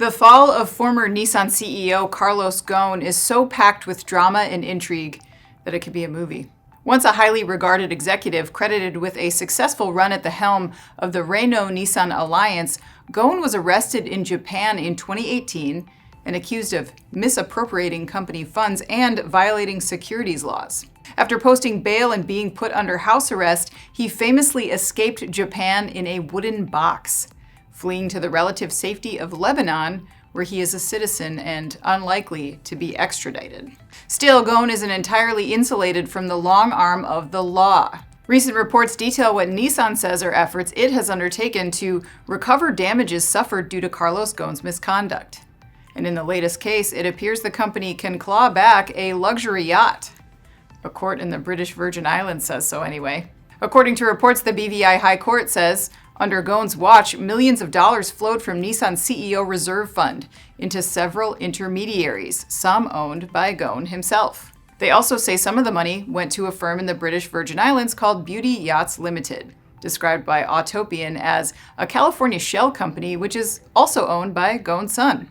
The fall of former Nissan CEO Carlos Ghosn is so packed with drama and intrigue that it could be a movie. Once a highly regarded executive credited with a successful run at the helm of the Renault-Nissan alliance, Ghosn was arrested in Japan in 2018 and accused of misappropriating company funds and violating securities laws. After posting bail and being put under house arrest, he famously escaped Japan in a wooden box, fleeing to the relative safety of Lebanon, where he is a citizen and unlikely to be extradited. Still, Ghosn isn't entirely insulated from the long arm of the law. Recent reports detail what Nissan says are efforts it has undertaken to recover damages suffered due to Carlos Ghosn's misconduct. And in the latest case, it appears the company can claw back a luxury yacht. A court in the British Virgin Islands says so anyway. According to reports, the BVI High Court says, under Ghosn's watch, millions of dollars flowed from Nissan's CEO Reserve Fund into several intermediaries, some owned by Ghosn himself. They also say some of the money went to a firm in the British Virgin Islands called Beauty Yachts Limited, described by Autopian as a California shell company which is also owned by Ghosn's son.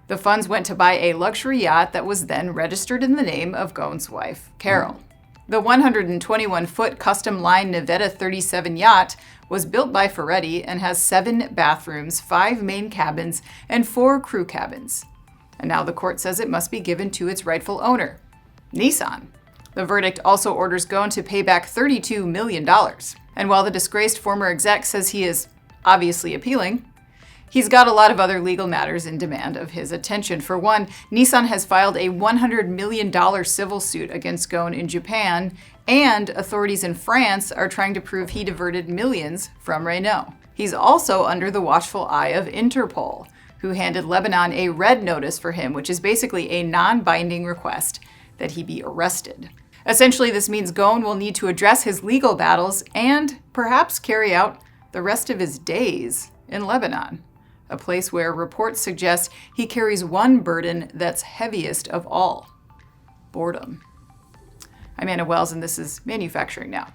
The funds went to buy a luxury yacht that was then registered in the name of Ghosn's wife, Carol. The 121-foot custom-line Nevada 37 yacht was built by Ferretti and has 7 bathrooms, 5 main cabins, and 4 crew cabins. And now the court says it must be given to its rightful owner, Nissan. The verdict also orders Ghosn to pay back $32 million. And while the disgraced former exec says he is obviously appealing, he's got a lot of other legal matters in demand of his attention. For one, Nissan has filed a $100 million civil suit against Ghosn in Japan, and authorities in France are trying to prove he diverted millions from Renault. He's also under the watchful eye of Interpol, who handed Lebanon a red notice for him, which is basically a non-binding request that he be arrested. Essentially, this means Ghosn will need to address his legal battles and perhaps carry out the rest of his days in Lebanon, a place where reports suggest he carries one burden that's heaviest of all: boredom. I'm Anna Wells, and this is Manufacturing Now.